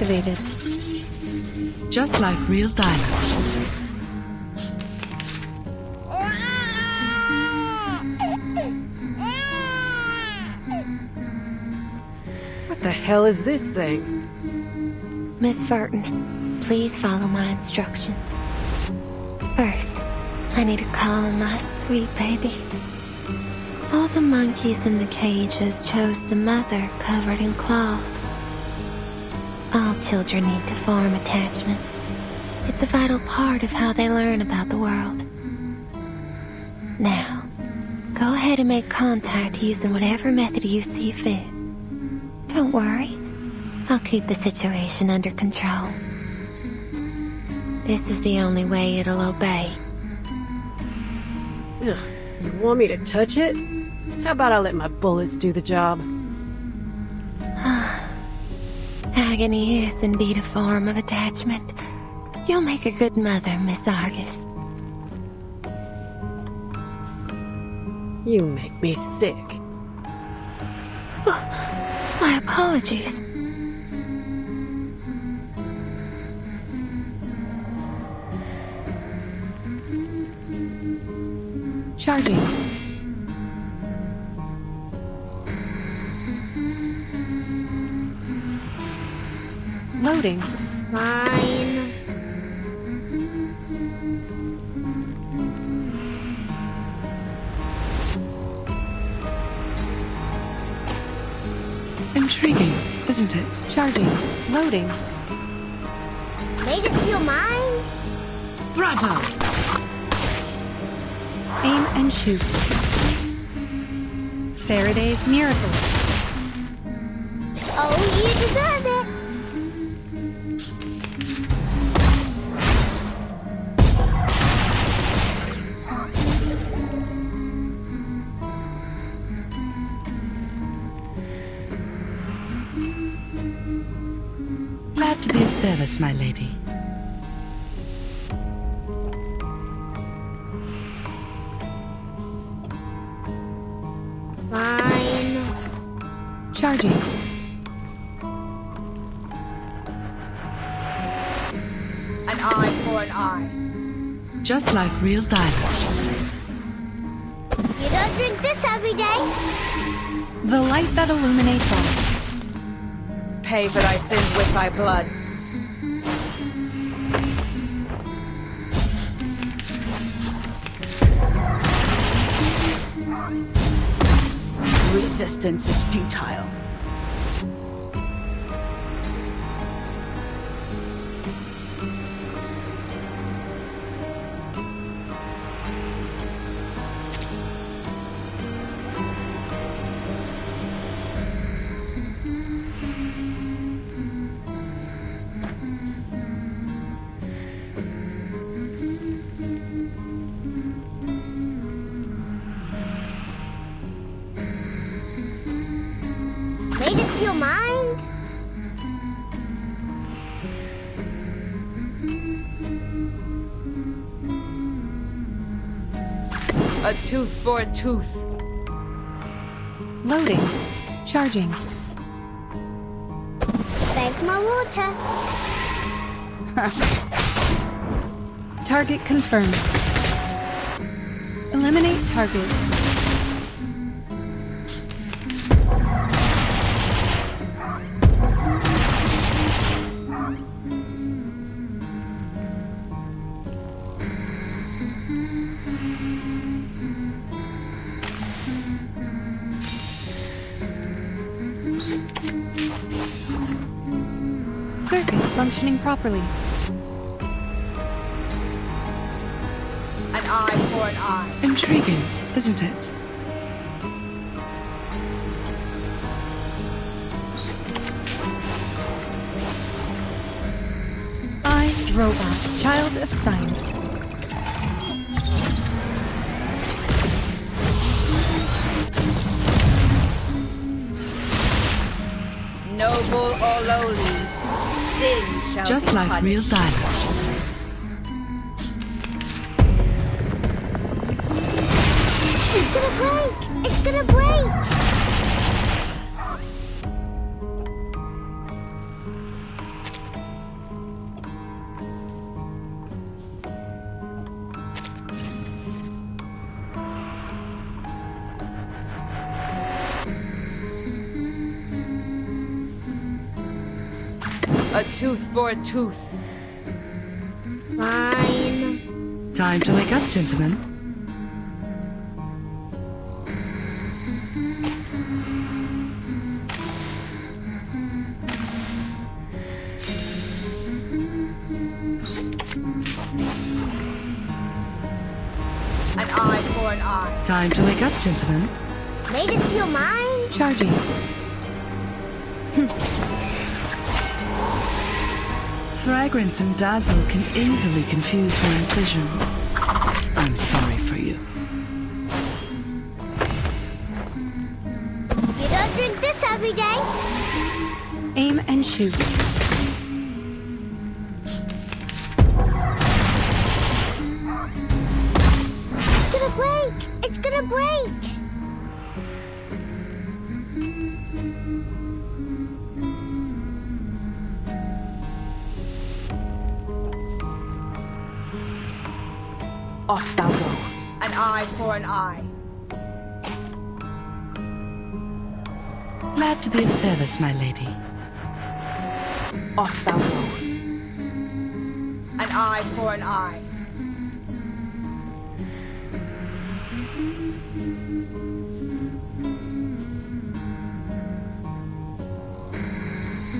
activated. Just like real diamonds. What the hell is this thing? Miss Burton, please follow my instructions. First, I need to calm my sweet baby. All the monkeys in the cages chose the mother covered in cloth. All children need to form attachments. It's a vital part of how they learn about the world. Now, go ahead and make contact using whatever method you see fit. Don't worry, I'll keep the situation under control. This is the only way it'll obey. Ugh, you want me to touch it? How about I let my bullets do the job? Agony is indeed a form of attachment. You'll make a good mother, Miss Argus. You make me sick. My apologies. Charging. Loading. Fine. Intriguing, isn't it? Charging. Loading. Made it feel mind? Bravo! Aim and shoot. Faraday's miracle. Oh, you deserve it. Glad to be of service, my lady. Fine. Charging. An eye for an eye. Just like real diamonds. You don't drink this every day. The light that illuminates all. Pay for thy sins with thy blood. Resistance is futile. Made it feel mind? A tooth for a tooth. Loading. Charging. Thank my water. Target confirmed. Eliminate target. Circuits functioning properly. An eye for an eye. Intriguing, isn't it? I, Robot, child of science. Noble or lowly, sin shall Just be like punished. real diamonds. It's gonna break! It's gonna break! A tooth for a tooth. Fine. Time to wake up, gentlemen. An eye for an eye. Time to wake up, gentlemen. Made it feel mine. Charging. Fragrance and dazzle can easily confuse one's vision. I'm sorry for you. You don't drink this every day. Aim and shoot. It's gonna break. It's gonna break. Off thou go. An eye for an eye. Glad to be of service, my lady. Off thou go. An eye for an eye.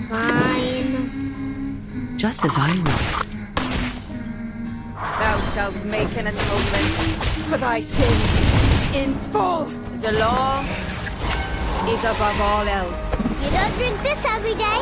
Fine. Just as I would. Thou shalt make an atonement for thy sins in full. The law is above all else. You don't drink this every day.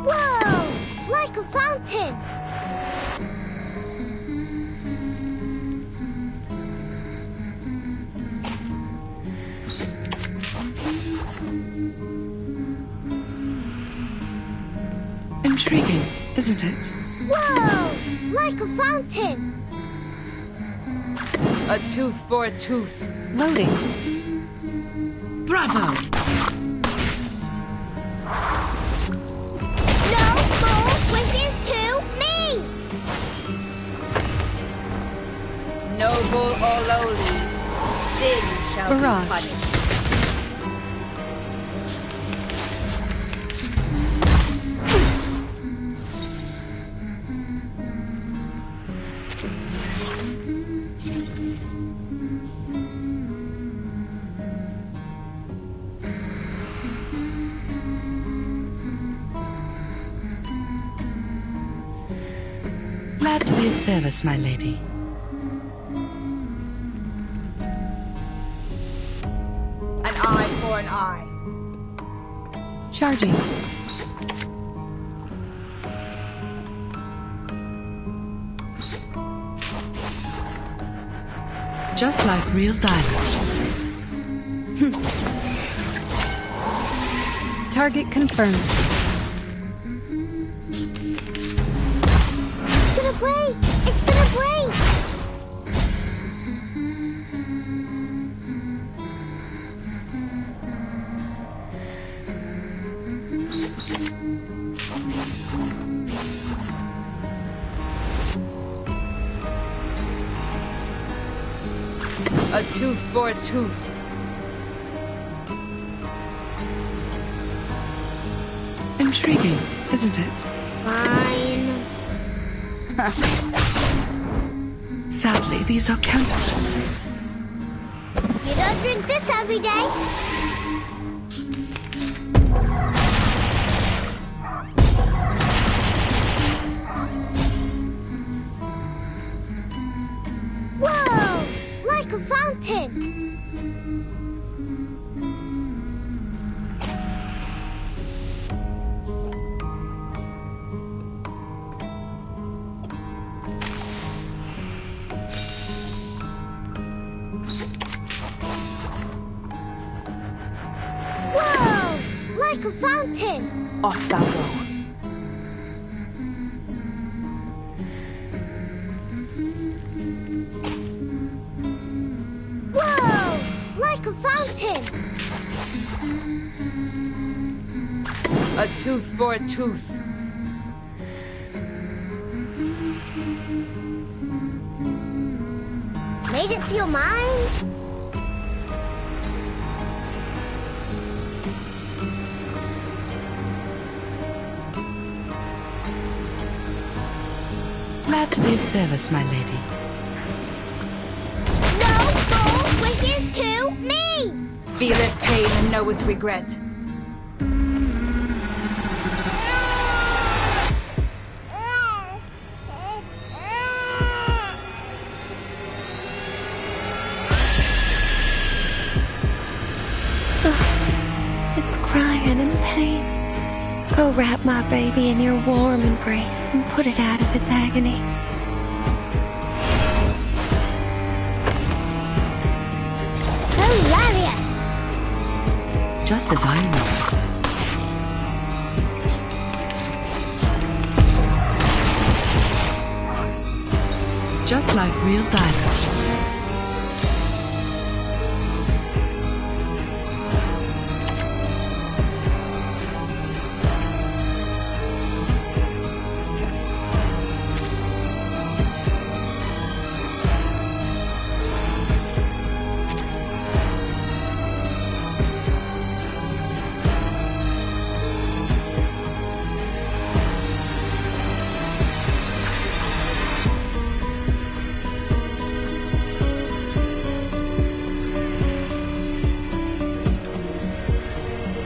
Whoa! Like a fountain. Intriguing, isn't it? Whoa! Like a fountain. A tooth for a tooth. Loading. Bravo! No more wishes to me. Noble or lowly, sin shall Barrage. be punished. Glad to be of service, my lady. An eye for an eye. Charging. Just like real diamond. Target confirmed. It's gonna break. It's gonna break. A tooth for a tooth. Intriguing, isn't it? Fine. Sadly, these are counterfeits. You don't drink this every day. Whoa! Like a fountain. like a fountain. Off thou go. Whoa! Like a fountain. A tooth for a tooth. Made it feel mine? Glad to be of service, my lady. No more wishes to me! Feeleth pain and knoweth regret. It's crying in pain. Go wrap my baby in your warm embrace and put it out of its agony. Hilarious! Just as I know. Just like real diamonds.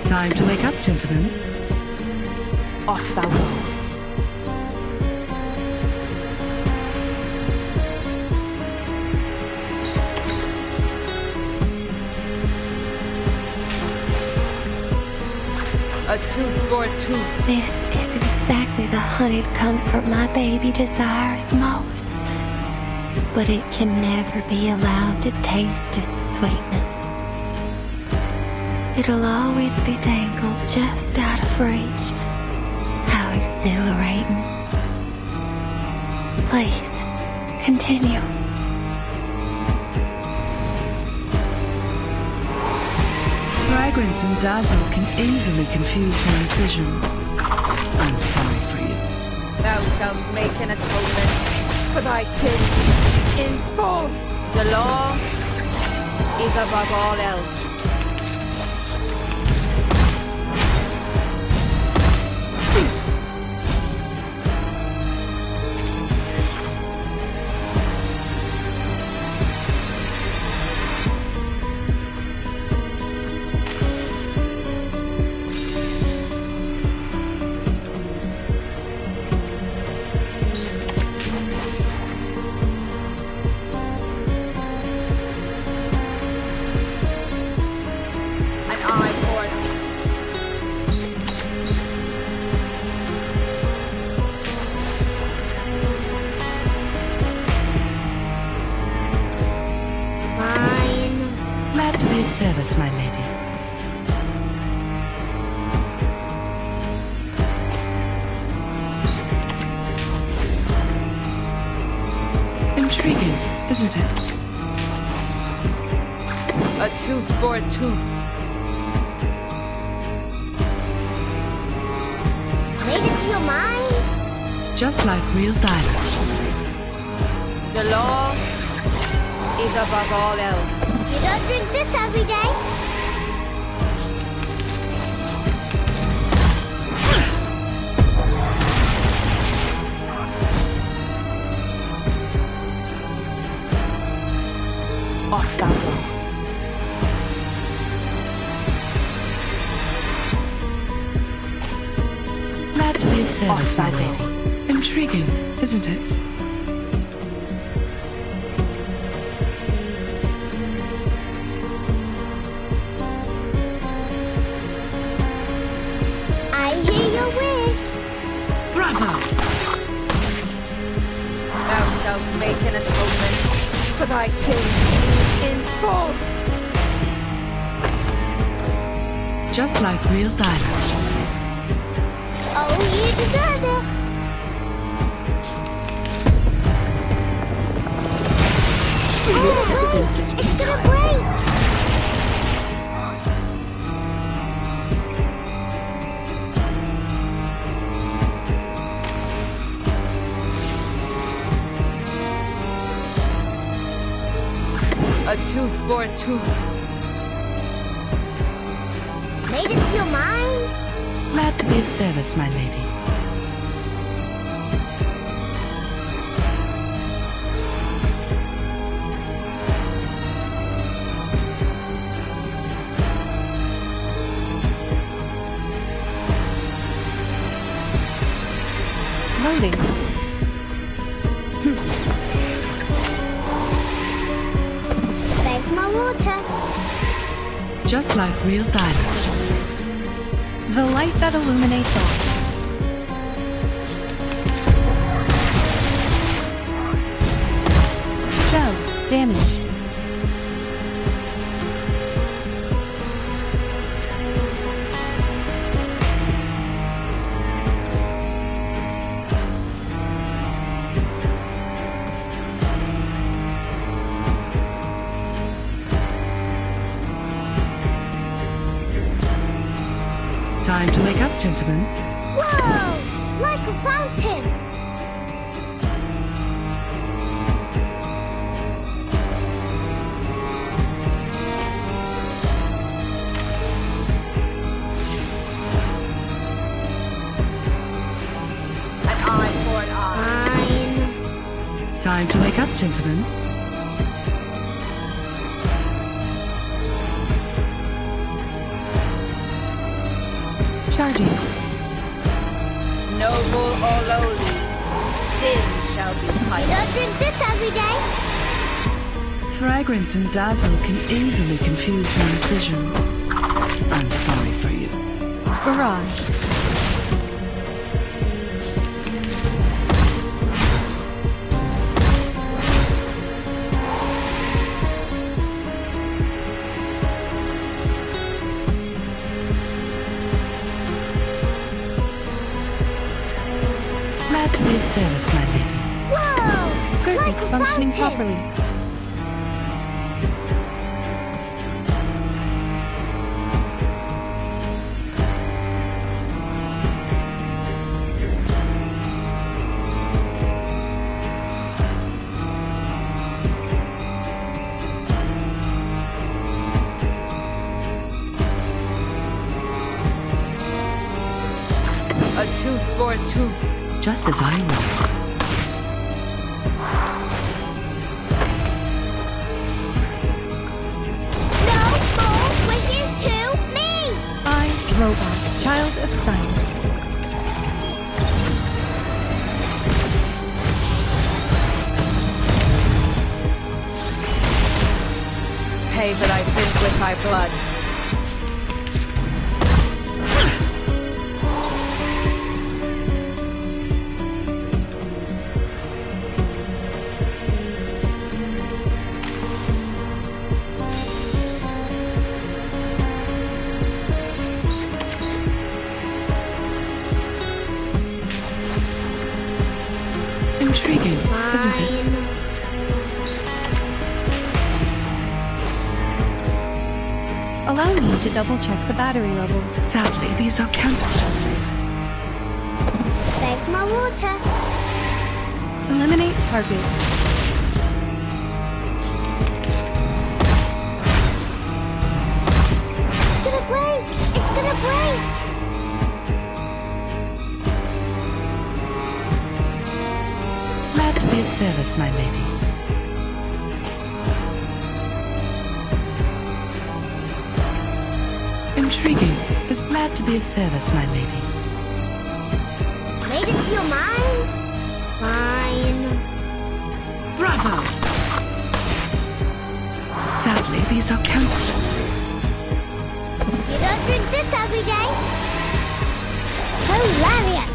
Time to wake up, gentlemen. Off thou go. A tooth for a tooth. This is exactly the honeyed comfort my baby desires most. But it can never be allowed to taste its sweetness. It'll always be dangled just out of reach. How exhilarating. Please, continue. Fragrance and dazzle can easily confuse one's vision. I'm sorry for you. Thou shalt make an atonement for thy sins in full. The law is above all else. Service, my lady. Intriguing, isn't it? A tooth for a tooth. Made it feel mine? Just like real diamonds. The law is above all else. You don't drink this every day. Off thou go. Glad to be of service, my lady. Intriguing, isn't it? Make an atonement for thy sins in full. Just like real diamonds. Oh, you deserve it. Resistance is It's gonna futile. break. A tooth for a tooth. Made it to your mind? Glad to be of service, my lady. Loading. Beg my water. Just like real diamonds. The light that illuminates all. Show. Damage. Time to wake up, gentlemen. Whoa! Like a fountain. An eye for an eye. Fine. Time to wake up, gentlemen. Charging. Noble or lowly, sin shall be You punished. don't drink this every day. Fragrance and dazzle can easily confuse one's vision. I'm sorry for you. Barrage. Glad to be of service, my lady. Whoa! Circuits Like a functioning fountain. properly. A tooth for a tooth. Just as I will. No more wishes to me. I, Robot, child of science. Pay for thy sins with thy blood. Intriguing, isn't it? Fine. Allow me to double check the battery levels. Sadly, these are counterfeits. Beg my water. Eliminate target. It's gonna break. It's gonna break. Glad to be of service, my lady. Intriguing. Is glad to be of service, my lady. Made it to your mind? Fine. Bravo! Sadly, these are counterfeits. You don't drink this every day. Hilarious.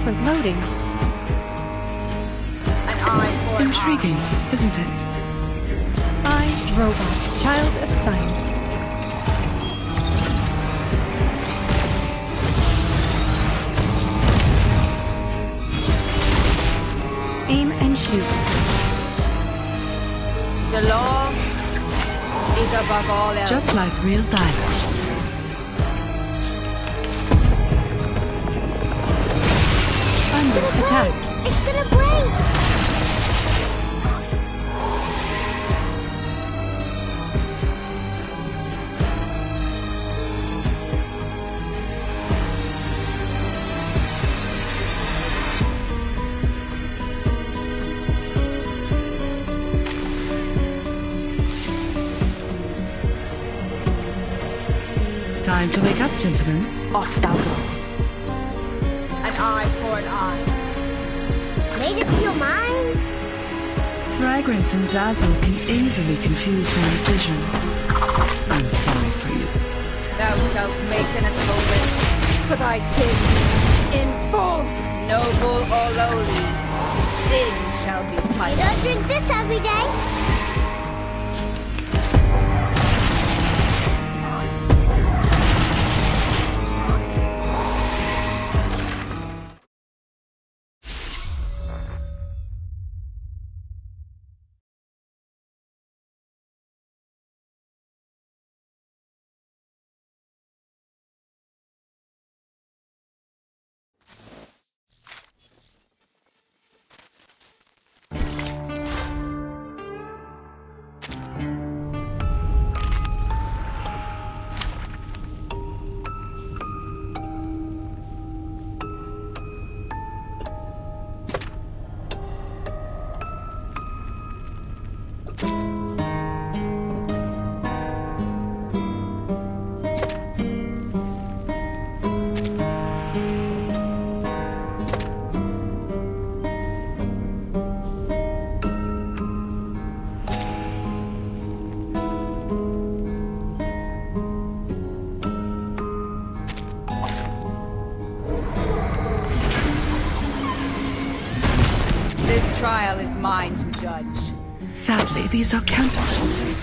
for loading. An eye for an Intriguing, isn't it? I, Robot, Child of Science. Aim and shoot. The law is above all else. Just like real diamond. Under attack. It's gonna break! Time to wake up, gentlemen. Off thou go. An eye for an eye. Made up your mind? Fragrance and dazzle can easily confuse one's vision. I'm sorry for you. Thou shalt make an atonement for thy sins in full. Noble or lowly, sin shall be You punished. don't drink this every day. This trial is mine to judge. Sadly, these are counterfeits.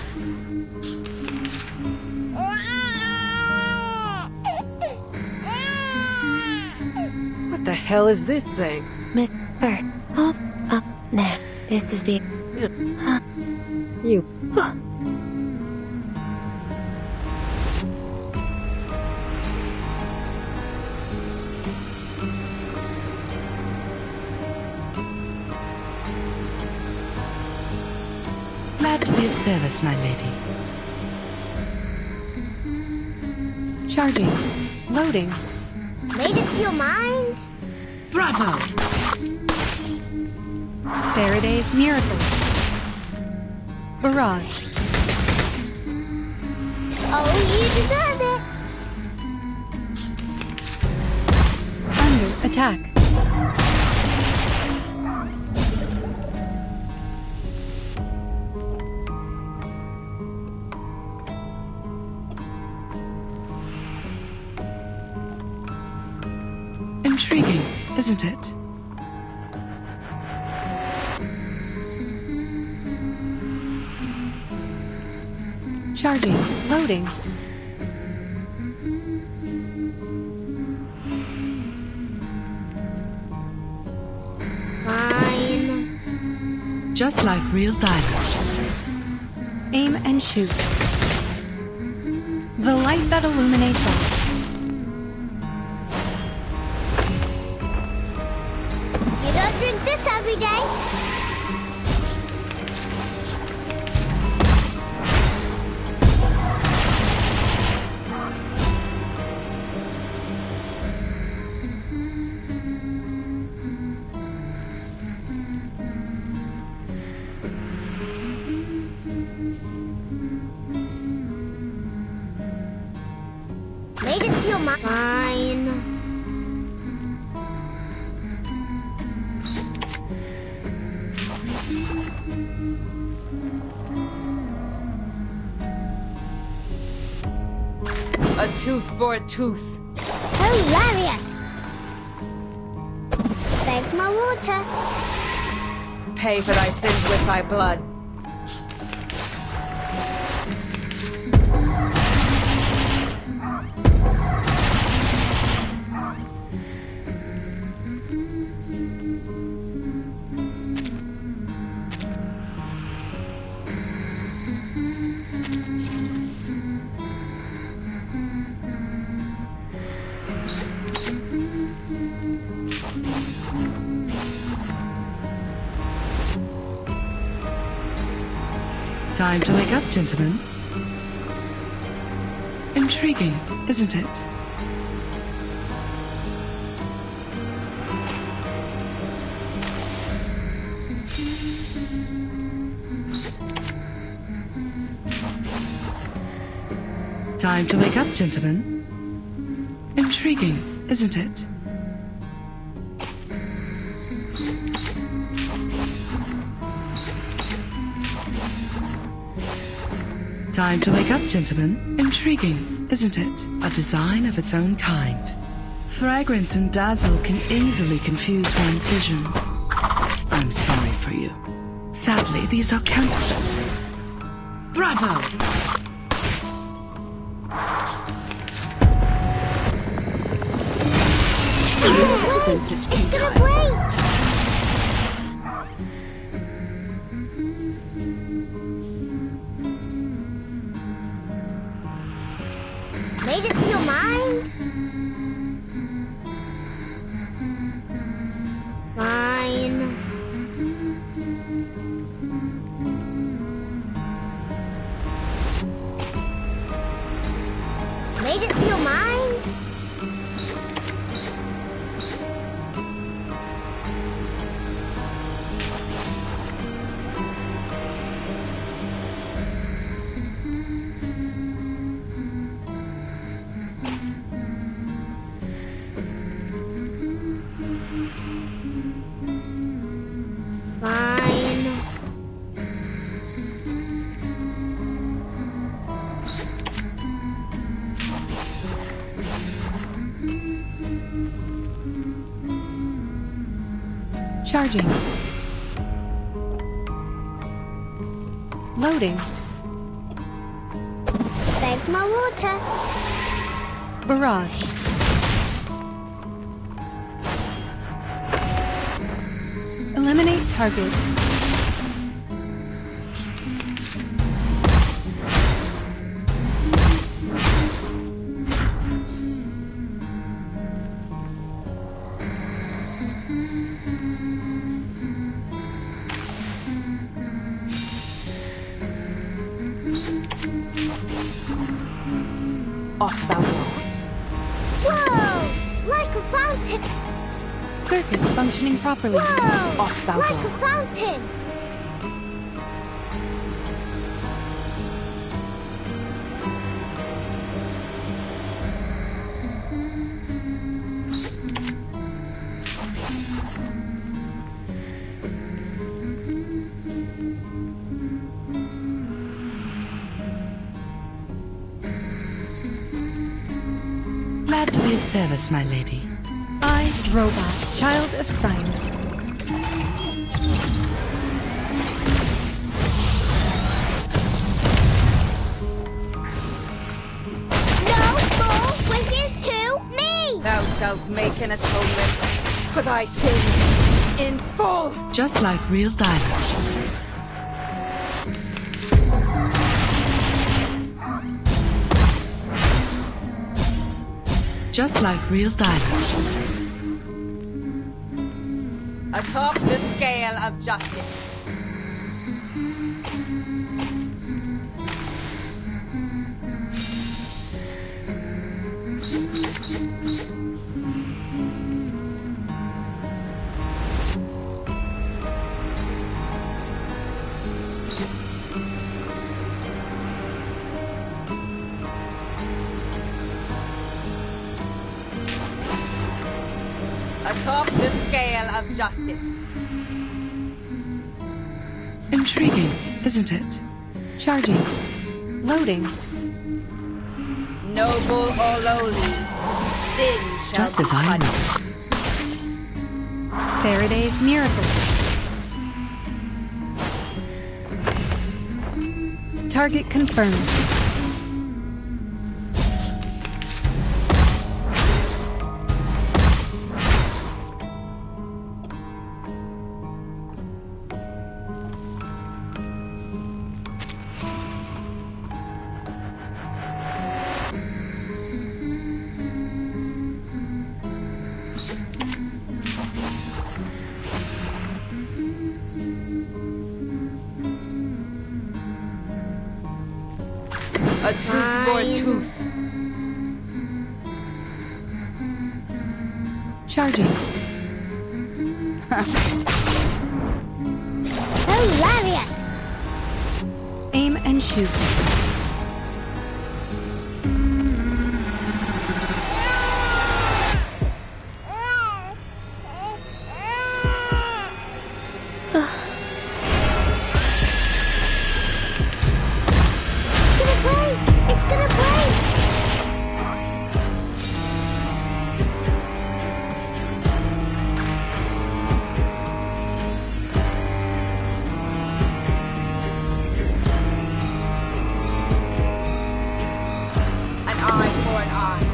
What the hell is this thing? Miss Burke, hold up now. This is the... You. Glad to be of service, my lady. Charging. Loading. Made up your mind? Bravo! Faraday's Miracle. Barrage. Oh, you deserve it. Under attack. Intriguing, isn't it? Charging. Loading. Fine. Just like real diamond. Aim and shoot. The light that illuminates all. You don't drink this every day. Made it feel fine. A tooth for a tooth. Hilarious. my water. Pay for thy sins with thy blood. Time to wake up, gentlemen. Intriguing, isn't it? Time to wake up, gentlemen. Intriguing, isn't it? Time to wake up, gentlemen. Intriguing, isn't it? A design of its own kind. Fragrance and dazzle can easily confuse one's vision. I'm sorry for you. Sadly, these are counterfeits. Bravo! Resistance is It's gonna futile. break. Made it to your mind? Fine. Made it to your mind? Fine. Charging. Loading. Saved my water. Barrage. Eliminate target. Off thou go. Whoa! Like a fountain. Circuits functioning properly. Whoa! Off thou Like go. a fountain. Glad to be of service, my lady. I, Robot, child of science. No more wishes to me. Thou shalt make an atonement for thy sins in full. Just like real diamonds. Just like real diamonds. Atop the scale of justice. Atop the scale of justice. Intriguing, isn't it? Charging. Loading. Noble or lowly, sin shall Just be as I punished. Faraday's miracle. Target confirmed. A tooth for a tooth. Charging. Hilarious! Aim and shoot. It's gonna break! An eye for an eye.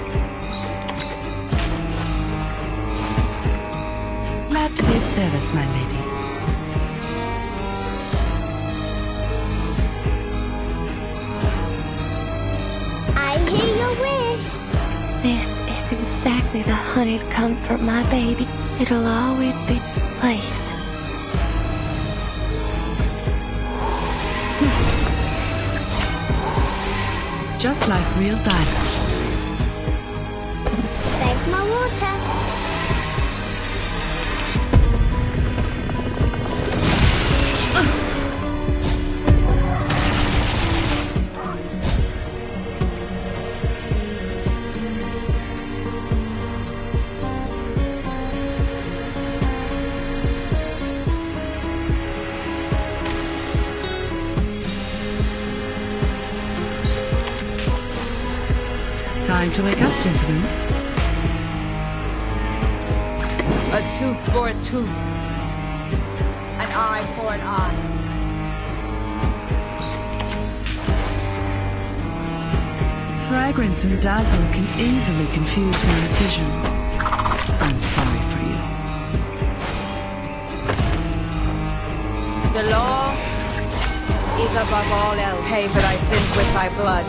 Glad to be of service, my lady. I hear your wish! This is exactly the honeyed comfort, my baby. It'll always be place. Just like real diamonds. Thanks, my water! Time to wake up, gentlemen. A tooth for a tooth. An eye for an eye. Fragrance and dazzle can easily confuse one's vision. I'm sorry for you. The law is above all else. Pay for thy sins with thy blood.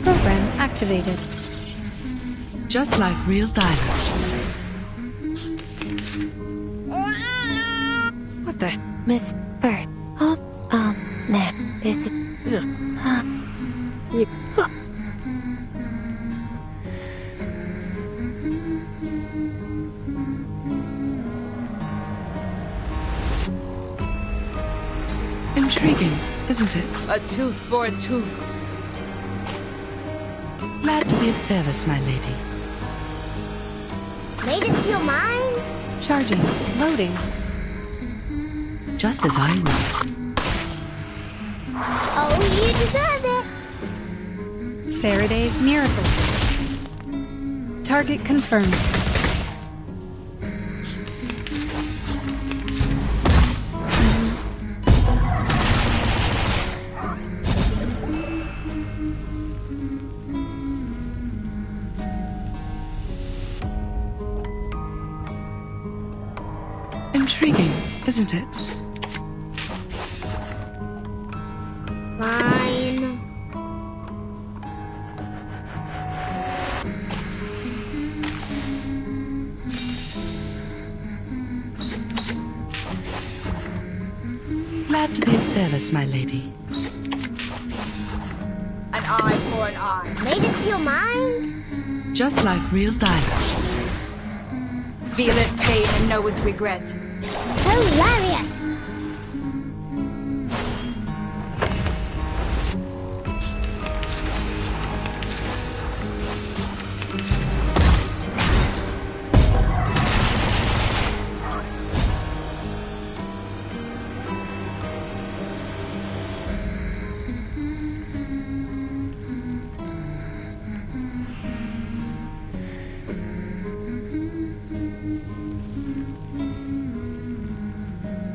Program activated. Just like real diamonds. What the? Miss Bird. Oh, now, this is... You. Intriguing, isn't it? A tooth for a tooth. Glad to be of service, my lady. Made it to your mind? Charging. Loading. Just as I would. Oh, you deserve it! Faraday's miracle. Target confirmed. Intriguing, isn't it? Fine. Glad to be of service, my lady. An eye for an eye. Made it to your mind? Just like real diamonds. Feel it pain and know with regret. Hilarious!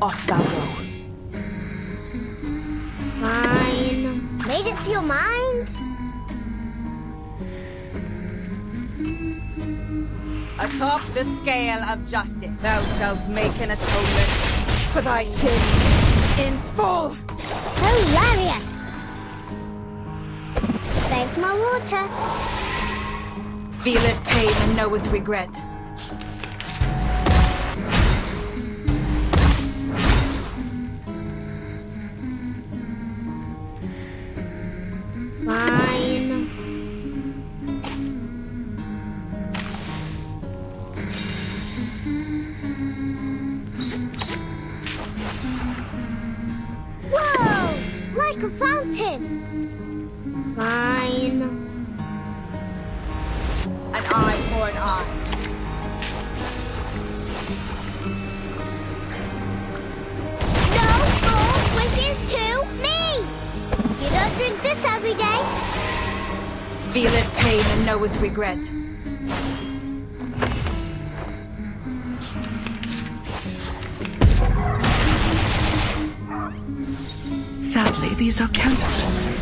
off thou go. Fine. Made it to your mind? Atop the scale of justice, thou shalt make an atonement for thy sins in full. Hilarious! Thank my water. Feeleth pain and knoweth regret. Fine. Whoa! Like a fountain. Fine. An eye for an eye. No more wishes to me! You don't drink this every day. Feeleth pain and knoweth regret. Sadly, these are counterfeits.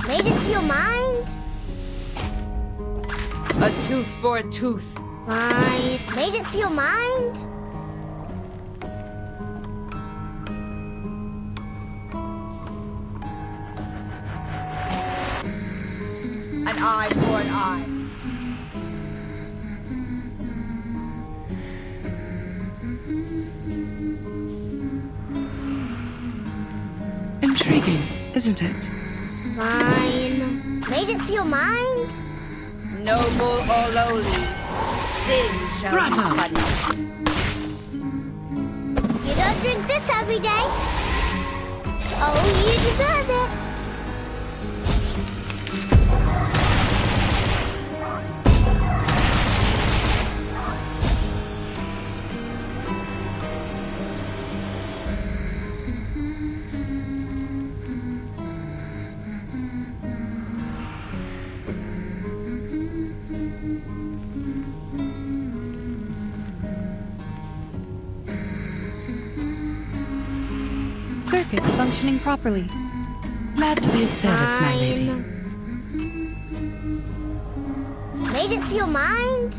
Made it to your mind? A tooth for a tooth. Fine. Made it to your mind? An eye for an eye. Intriguing, isn't it? Fine. Made it to your mind? Noble or lowly, sin shall Bravo. be punished. You don't drink this every day. Oh, you deserve it. Circuits functioning properly. Glad to be of service, my lady. Made it to your mind?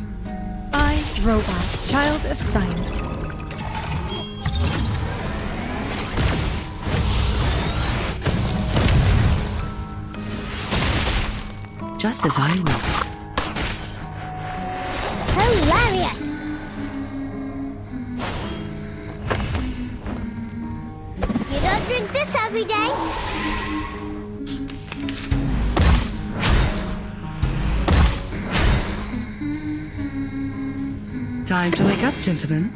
I, Robot, child of science. Just as I will. Hilarious! You don't drink this every day. Time to wake up, gentlemen.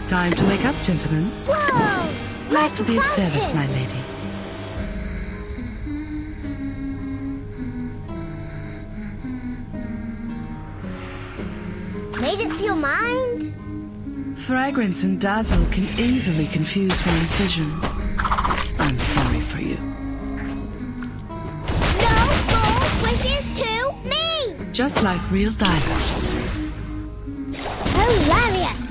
Time to wake up, gentlemen. Whoa! Glad to be of fountain. service, my lady. Made it to your mind? Fragrance and dazzle can easily confuse one's vision. I'm sorry for you. No more wishes to me! Just like real diamonds. Hilarious!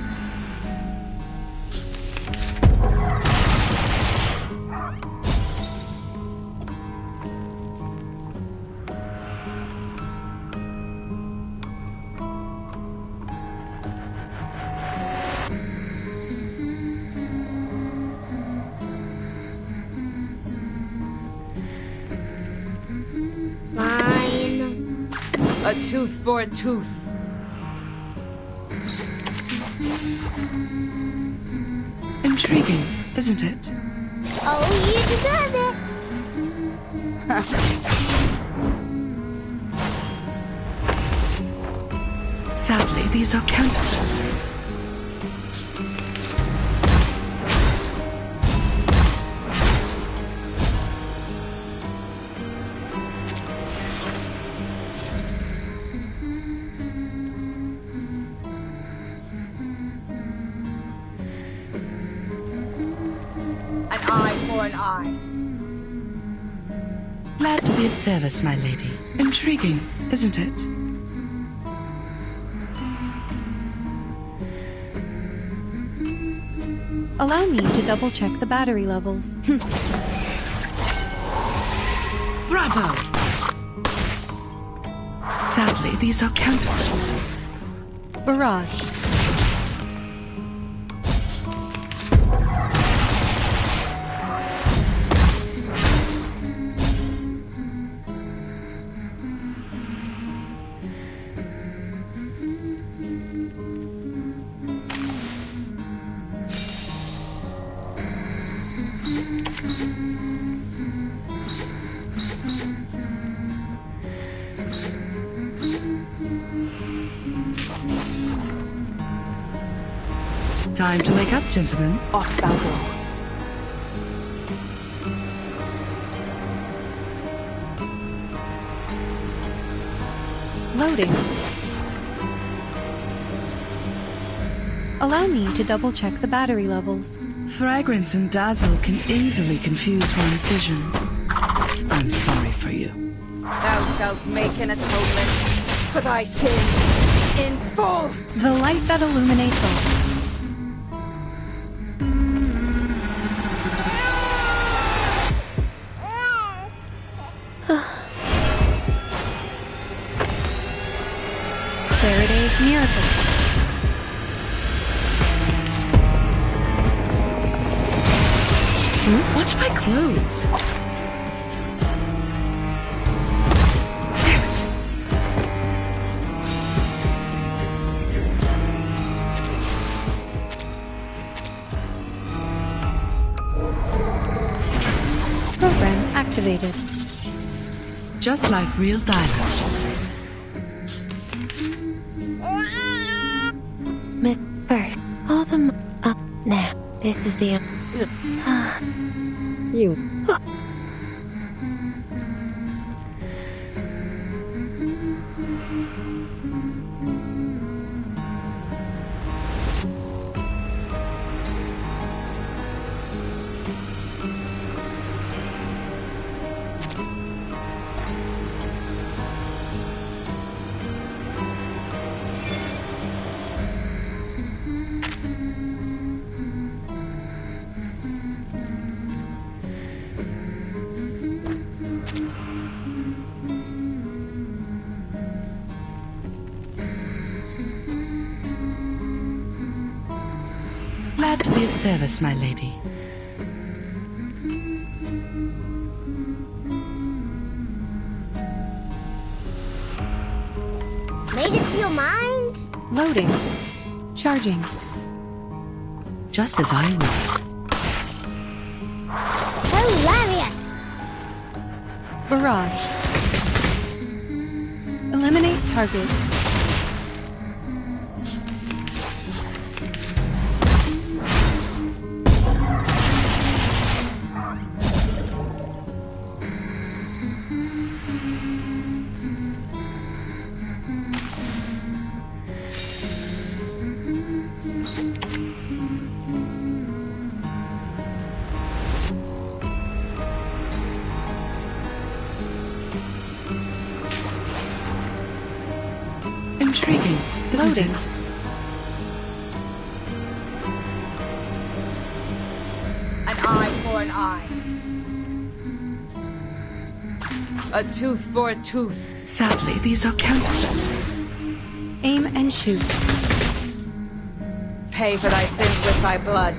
Fine. A tooth for a tooth. Intriguing, isn't it? Oh, you deserve it. Sadly, these are counterfeits. An eye for an eye. Glad to be of service, my lady. Intriguing, isn't it? Allow me to double-check the battery levels. Bravo! Sadly, these are counterfeits. Barrage. Time to wake up, gentlemen. Off thou go. Loading. Allow me to double-check the battery levels. Fragrance and dazzle can easily confuse one's vision. I'm sorry for you. Thou shalt make an atonement for thy sins in full. The light that illuminates all. Faraday's miracle. Watch my clothes. Damn it. Program activated. Just like real diamonds. Miss First, all the up now. This is the You. Glad to be of service, my lady. Made it to your mind? Loading. Charging. Just as I would. Hilarious! Barrage. Eliminate target. Intriguing, isn't Loading. it? An eye for an eye. A tooth for a tooth. Sadly, these are counterfeits. Aim and shoot. Pay for thy sins with thy blood.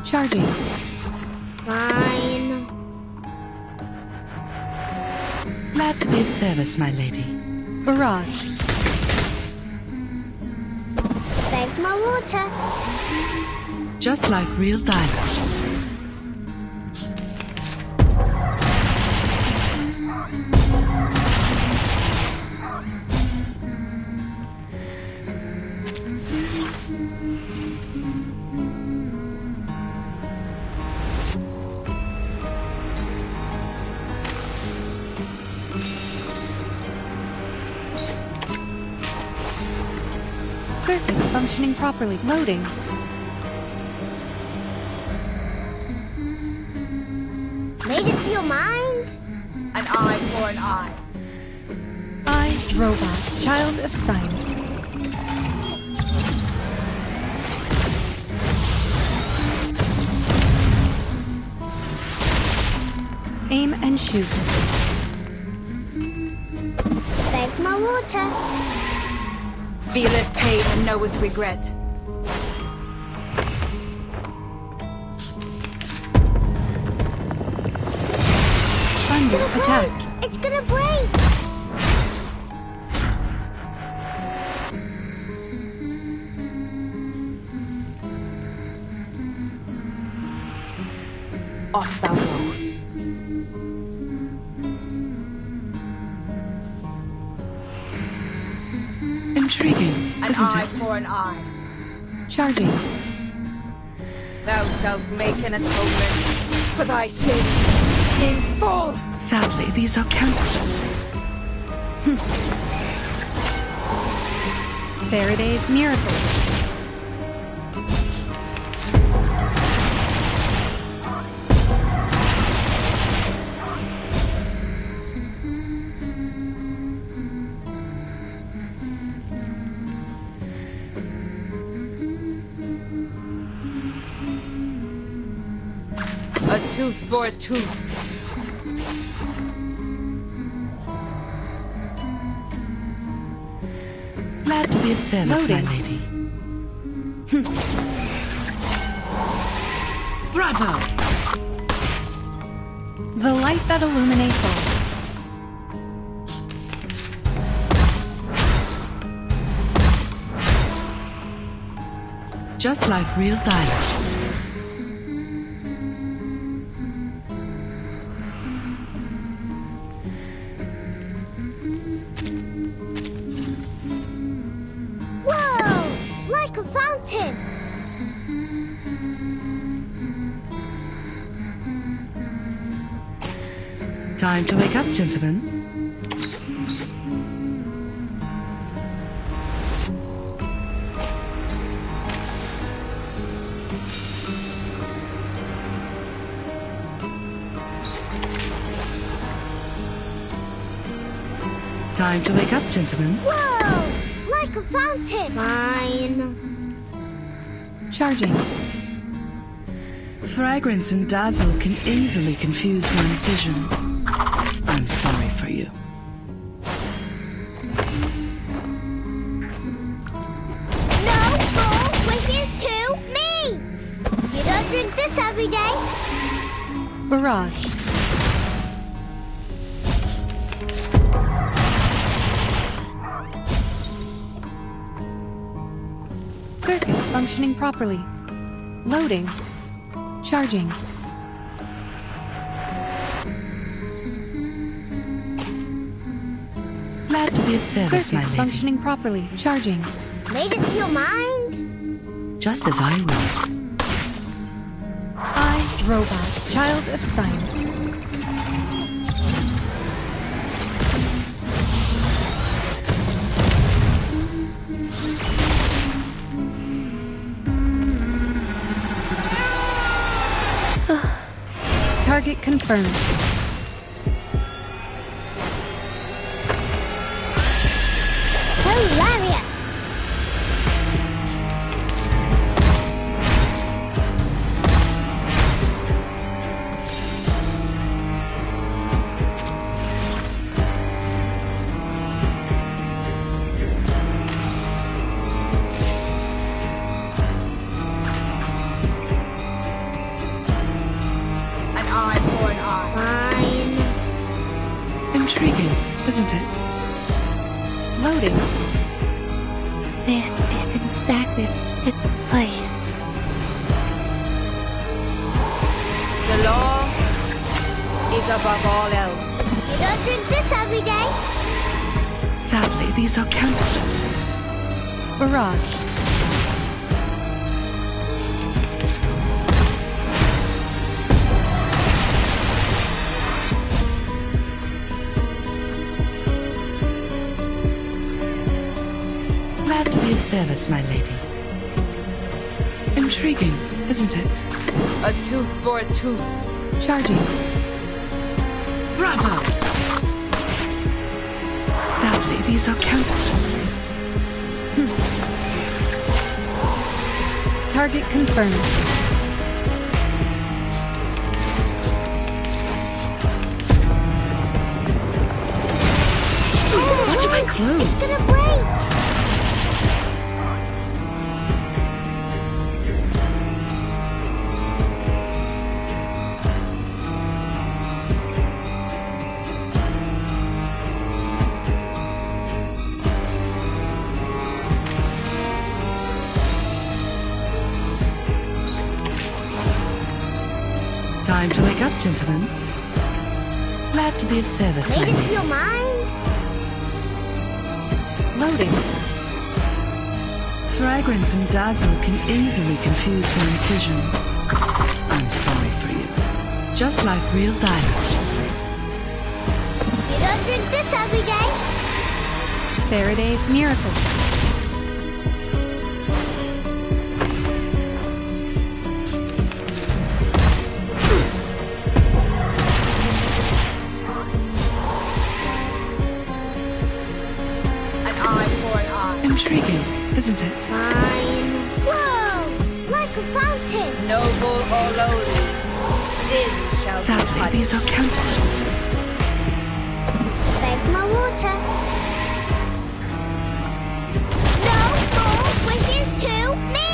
Charging. Fine. Glad to be of service, my lady. Barrage. Thanks my water. Just like real diamonds. Circuits functioning properly. Loading. Made it to your mind? An eye for an eye. I, robot, child of science. Aim and shoot. Thank my water. Feeleth pain and knoweth regret. Under attack. It's gonna break. Off thou go. Intriguing, An isn't eye it? for an eye. Charging. Thou shalt make an atonement for thy sins in full. Sadly, these are counterfeits. Faraday's miracle. A tooth for a tooth. Glad to be of service, my Loading. lady. Bravo! The light that illuminates all. Just like real diamonds. Whoa! Like a fountain. Time to wake up, gentlemen. Time to wake up, gentlemen. Whoa! Like a fountain. Fine. Charging. Fragrance and dazzle can easily confuse one's vision. I'm sorry for you. No full wishes to me. You don't drink this every day. Barrage. Circuits functioning properly. Loading. Charging. Glad to be of service, my Circuits lady. functioning properly. Charging. Made it to your mind? Just as I will. I, robot, child of science. Target confirmed. Hilarious. An eye for an eye. Fine. Intriguing, isn't it? Loading. This is exactly the place. The law is above all else. You don't drink this every day. Sadly, these are counterfeits. Barrage. Glad to be of service, my lady. Intriguing, isn't it? A tooth for a tooth. Charging. Bravo! Sadly, these are counterfeits. Target confirmed. Watch my clothes. It's gonna break! Time to wake up, gentlemen. Glad to be of service, my Made into lady. your mind? Loading. Fragrance and dazzle can easily confuse one's vision. I'm sorry for you. Just like real diamond. You don't drink this every day. Faraday's miracle. An eye for an eye. Intriguing, isn't it? Fine. Whoa! Like a fountain. Noble or lowly, sin shall be Sadly, punished. these are counterfeits. Thank my water. No more wishes to me!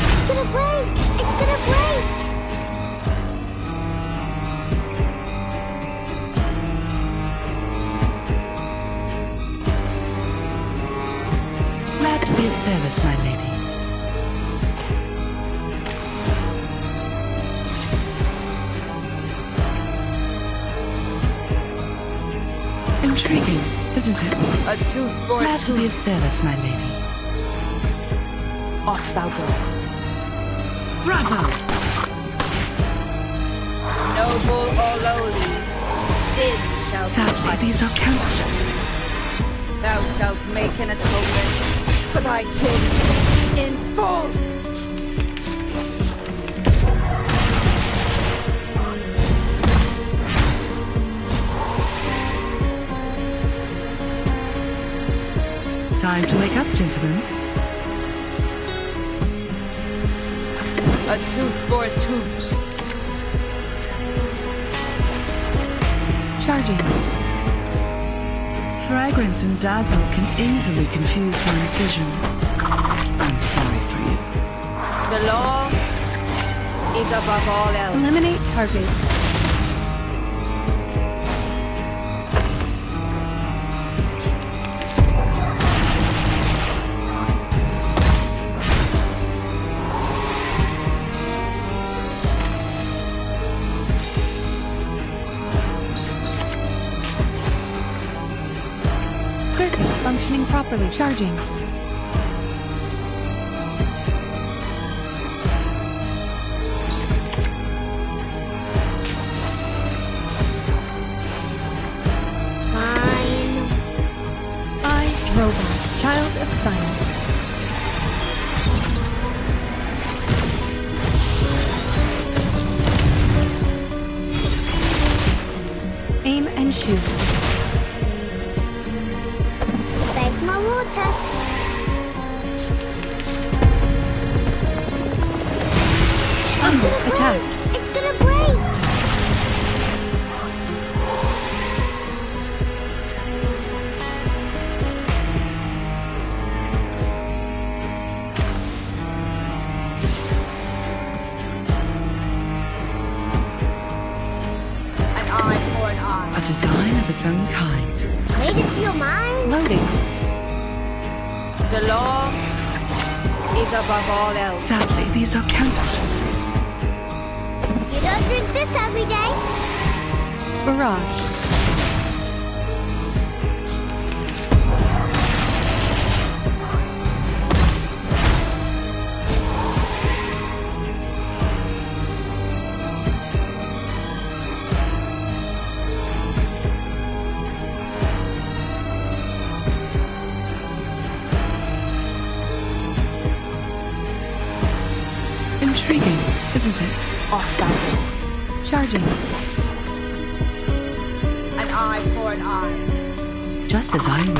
It's gonna break! It's gonna break! Glad to be of service, my lady. Intriguing, isn't it? A tooth for a Glad to be of tooth. service, my lady. Off thou go. Bravo! Noble or lowly, sin shall be Sadly, punished. these are counterfeits. Thou shalt make an atonement for thy sins in full. Time to wake up, gentlemen. A tooth for a tooth. Charging. Fragrance and dazzle can easily confuse one's vision. I'm sorry for you. The law is above all else. Eliminate target. Circuits functioning properly. Charging. Fine. I, robot, child of science. Aim and shoot. Thank my water. Attack. It's gonna break! An eye for an eye. A design of its own kind. Made into your mind? Loading. The law is above all else. Sadly, these are counterfeits. You don't drink this every day. Barrage. isn't it? Off that. Charging. An eye for an eye. Just as I know.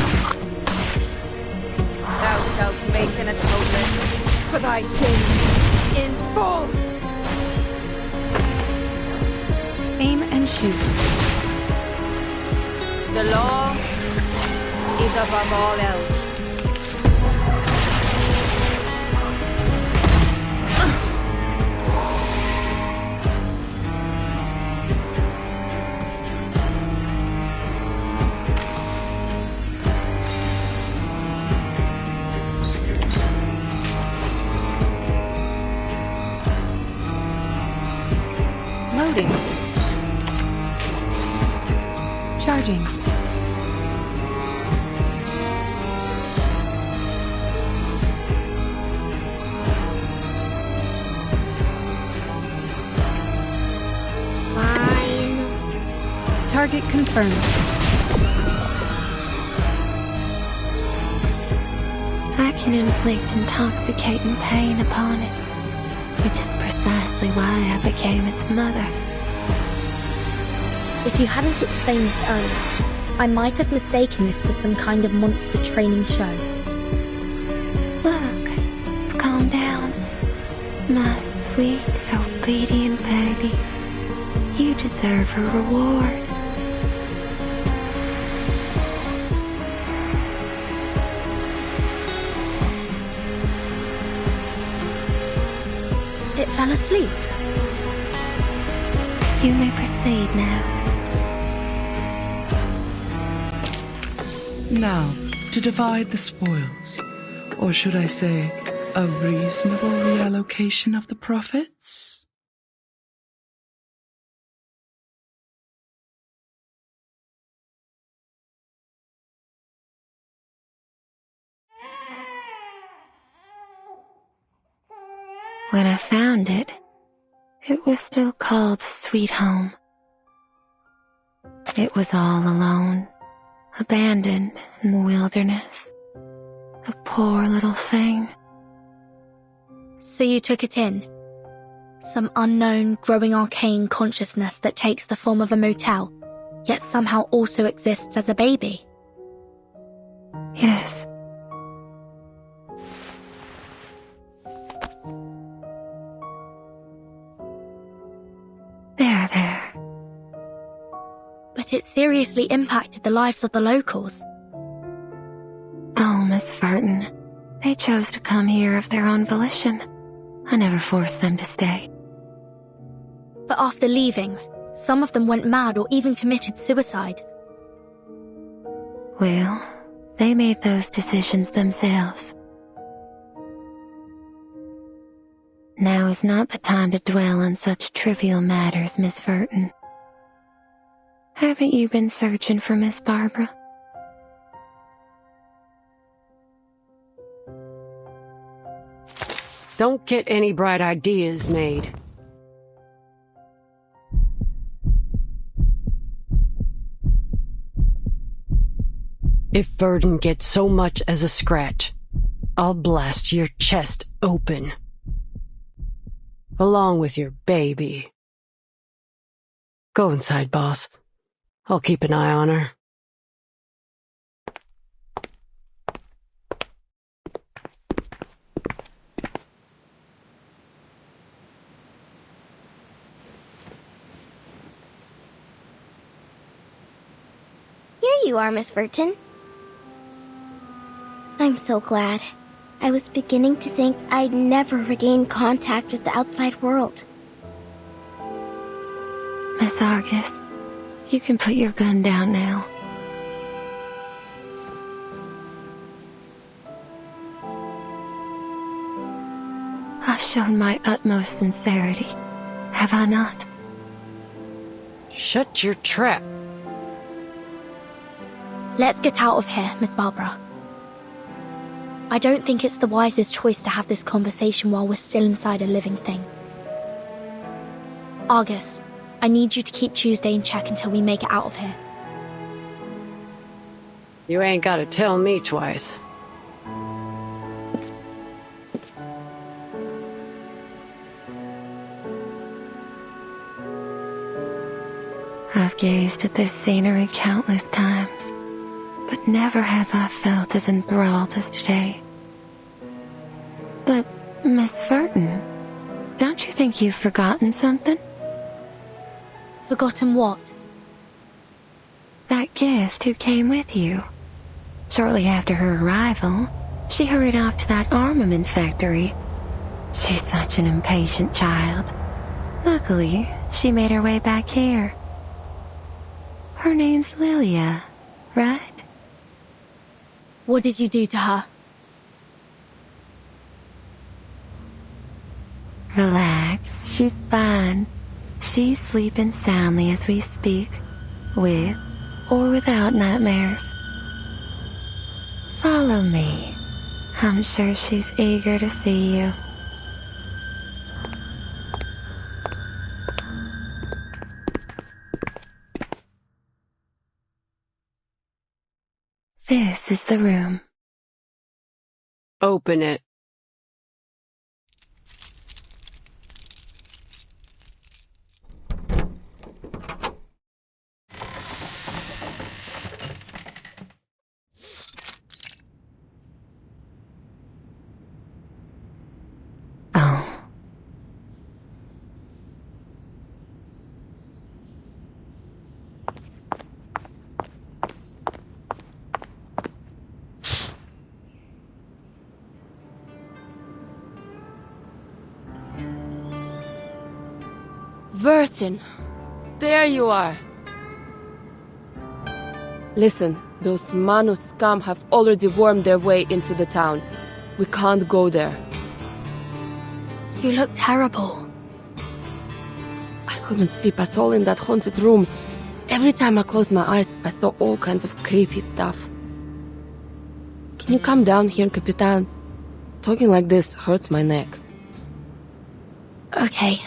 Thou shalt make an atonement for thy sins in full. Aim and shoot. The law is above all else. Loading. Charging. Fine. Target confirmed. I can inflict intoxicating pain upon it, which is precisely why I became its mother. If you hadn't explained this earlier, I might have mistaken this for some kind of monster training show. Look, it's calmed down. My sweet, obedient baby. You deserve a reward. It fell asleep. You may proceed now. Now, to divide the spoils, or should I say, a reasonable reallocation of the profits? When I found it, it was still called Sweet Home. It was all alone, abandoned in the wilderness. A poor little thing. So you took it in? Some unknown, growing arcane consciousness that takes the form of a motel, yet somehow also exists as a baby? Yes. There. But it seriously impacted the lives of the locals. Oh, Miss Burton. They chose to come here of their own volition. I never forced them to stay. But after leaving, some of them went mad or even committed suicide. Well, they made those decisions themselves. Now is not the time to dwell on such trivial matters, Miss Burton. Haven't you been searching for Miss Barbara? Don't get any bright ideas made. If Verdon gets so much as a scratch, I'll blast your chest open. Along with your baby. Go inside, boss. I'll keep an eye on her. Here you are, Miss Burton. I'm so glad. I was beginning to think I'd never regain contact with the outside world. Miss Argus, you can put your gun down now. I've shown my utmost sincerity, have I not? Shut your trap. Let's get out of here, Miss Barbara. I don't think it's the wisest choice to have this conversation while we're still inside a living thing. Argus, I need you to keep Tuesday in check until we make it out of here. You ain't gotta tell me twice. I've gazed at this scenery countless times, but never have I felt as enthralled as today. But, Miss Verton, don't you think you've forgotten something? Forgotten what? That guest who came with you. Shortly after her arrival, she hurried off to that armament factory. She's such an impatient child. Luckily, she made her way back here. Her name's Lilia, right? What did you do to her? Relax, she's fine. She's sleeping soundly as we speak, with or without nightmares. Follow me. I'm sure she's eager to see you. This is the room. Open it. Oh. Verton, there you are. Listen, those Manu scum have already wormed their way into the town. We can't go there. You look terrible. I couldn't sleep at all in that haunted room. Every time I closed my eyes, I saw all kinds of creepy stuff. Can you come down here, Capitan? Talking like this hurts my neck. Okay.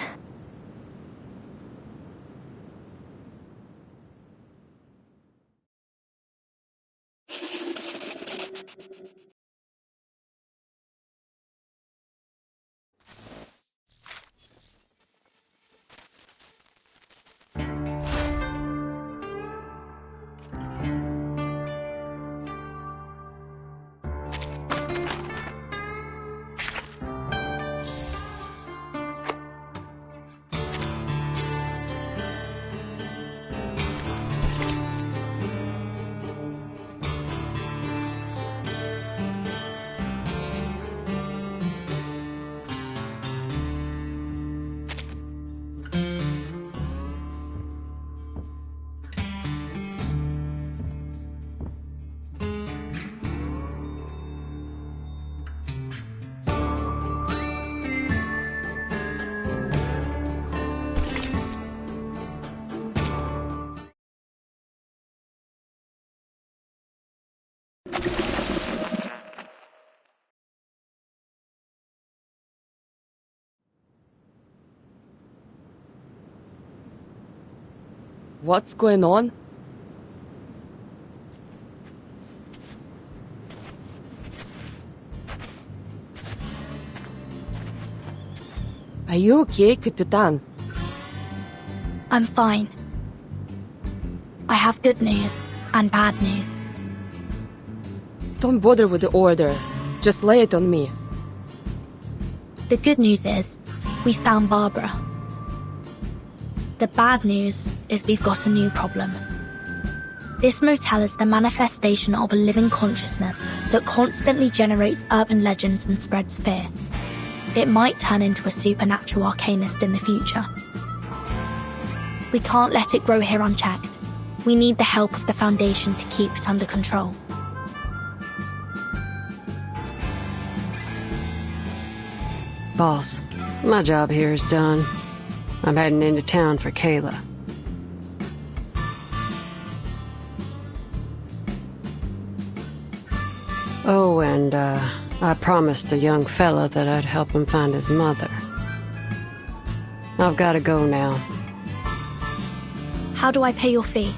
What's going on? Are you okay, Capitan? I'm fine. I have good news and bad news. Don't bother with the order. Just lay it on me. The good news is, we found Barbara. The bad news is we've got a new problem. This motel is the manifestation of a living consciousness that constantly generates urban legends and spreads fear. It might turn into a supernatural arcanist in the future. We can't let it grow here unchecked. We need the help of the Foundation to keep it under control. Boss, my job here is done. I'm heading into town for Kayla. Oh, and I promised a young fella that I'd help him find his mother. I've got to go now. How do I pay your fee?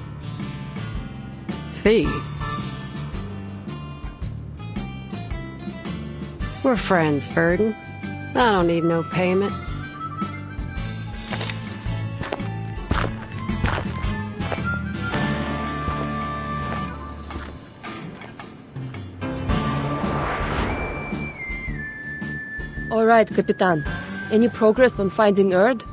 Fee? We're friends, Verdon. I don't need no payment. Alright, Capitan. Any progress on finding Erd?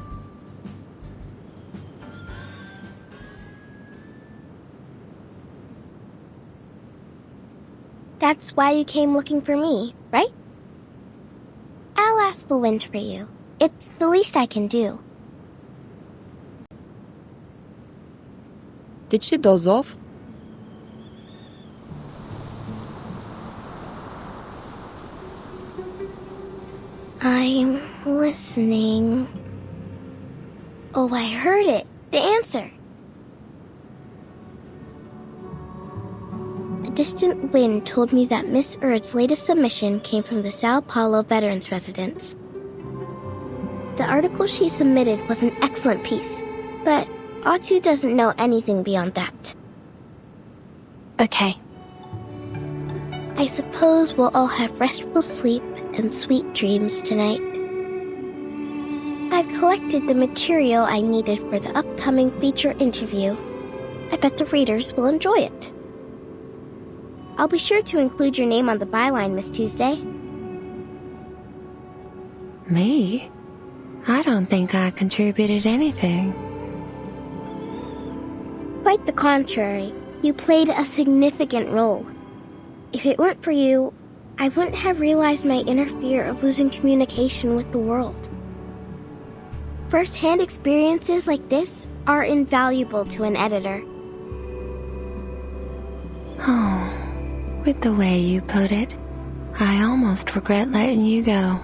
That's why you came looking for me, right? I'll ask the wind for you. It's the least I can do. Did she doze off? I'm listening. Oh, I heard it. The answer. A distant wind told me that Miss Erd's latest submission came from the Sao Paulo Veterans Residence. The article she submitted was an excellent piece, but Otto doesn't know anything beyond that. Okay. I suppose we'll all have restful sleep and sweet dreams tonight. I've collected the material I needed for the upcoming feature interview. I bet the readers will enjoy it. I'll be sure to include your name on the byline, Miss Tuesday. Me? I don't think I contributed anything. Quite the contrary. You played a significant role. If it weren't for you, I wouldn't have realized my inner fear of losing communication with the world. First-hand experiences like this are invaluable to an editor. Oh, with the way you put it, I almost regret letting you go.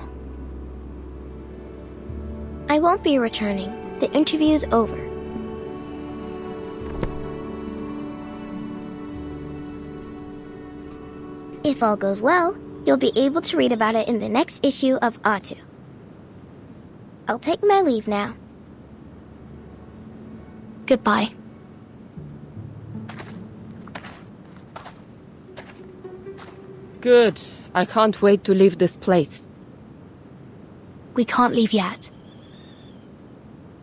I won't be returning. The interview's over. If all goes well, you'll be able to read about it in the next issue of Otto. I'll take my leave now. Goodbye. Good. I can't wait to leave this place. We can't leave yet.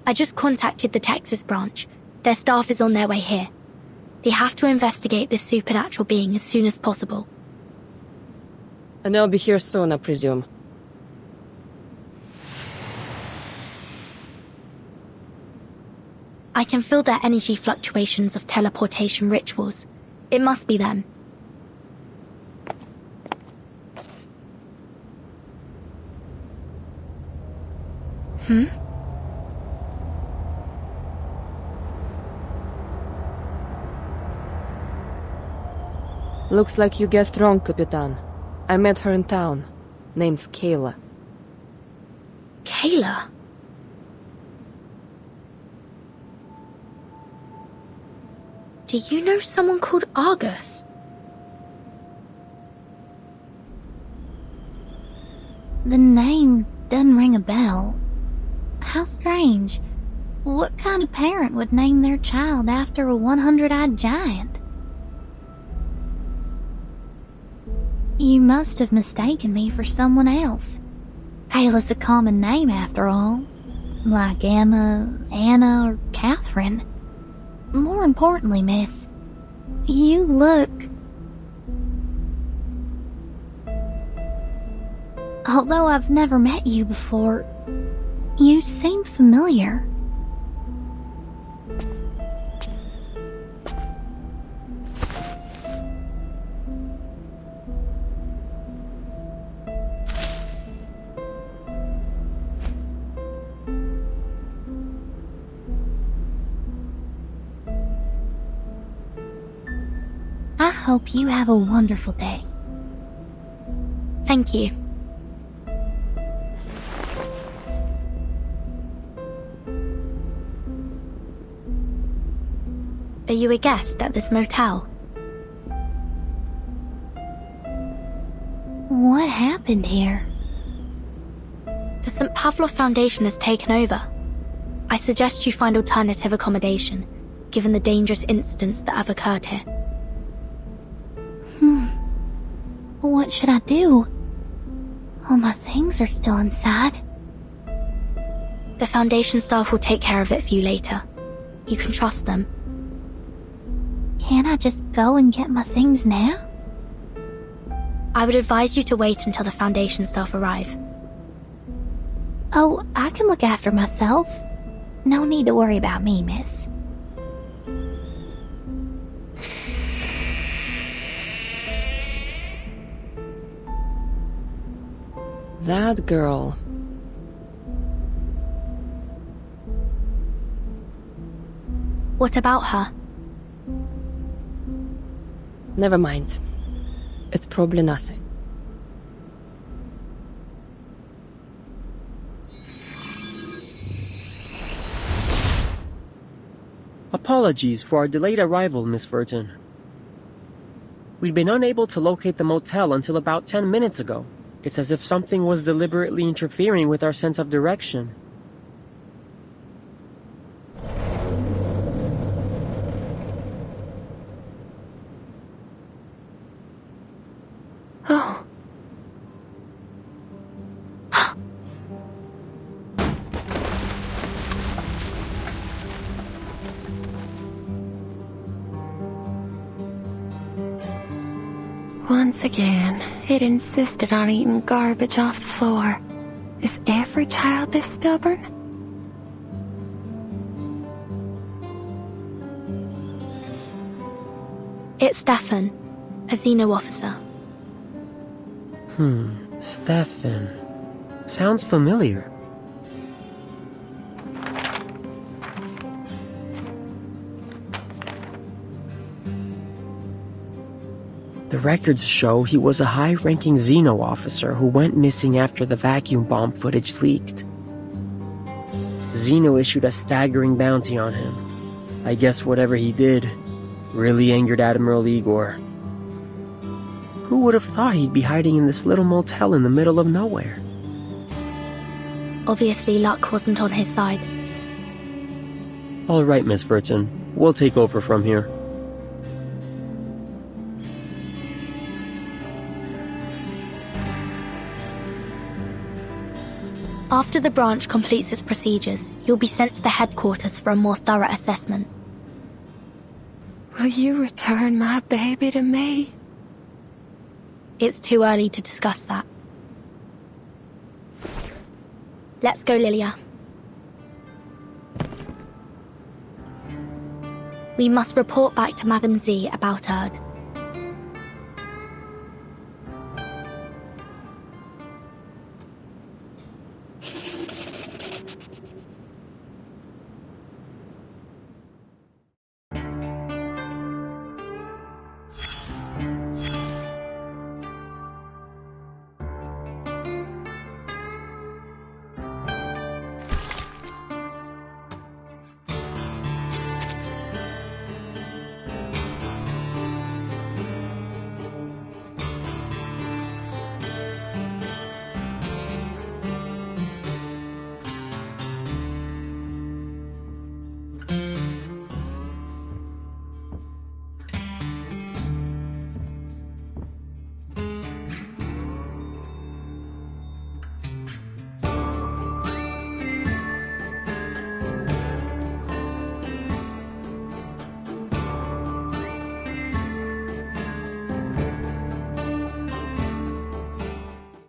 I just contacted the Texas branch. Their staff is on their way here. They have to investigate this supernatural being as soon as possible. And they'll be here soon, I presume. I can feel their energy fluctuations of teleportation rituals. It must be them. Looks like you guessed wrong, Capitan. I met her in town. Name's Kayla. Kayla? Do you know someone called Argus? The name doesn't ring a bell. How strange. What kind of parent would name their child after a 100-eyed giant? You must have mistaken me for someone else. Kayla's a common name after all. Like Emma, Anna, or Catherine. More importantly, miss, you look... Although I've never met you before, you seem familiar. I hope you have a wonderful day. Thank you. Are you a guest at this motel? What happened here? The St. Pavlov Foundation has taken over. I suggest you find alternative accommodation, given the dangerous incidents that have occurred here. What should I do? All my things are still inside. The Foundation staff will take care of it for you later. You can trust them. Can't I just go and get my things now? I would advise you to wait until the Foundation staff arrive. Oh, I can look after myself. No need to worry about me, miss. That girl. What about her? Never mind. It's probably nothing. Apologies for our delayed arrival, Miss Burton. We'd been unable to locate the motel until about 10 minutes ago. It's as if something was deliberately interfering with our sense of direction. Oh. Once again, it insisted on eating garbage off the floor. Is every child this stubborn? It's Stefan, a Xeno officer. Stefan. Sounds familiar. The records show he was a high-ranking Xeno officer who went missing after the vacuum bomb footage leaked. Xeno issued a staggering bounty on him. I guess whatever he did really angered Admiral Igor. Who would have thought he'd be hiding in this little motel in the middle of nowhere? Obviously, luck wasn't on his side. All right, Miss Burton. We'll take over from here. After the branch completes its procedures, you'll be sent to the headquarters for a more thorough assessment. Will you return my baby to me? It's too early to discuss that. Let's go, Lilia. We must report back to Madame Z about Erd.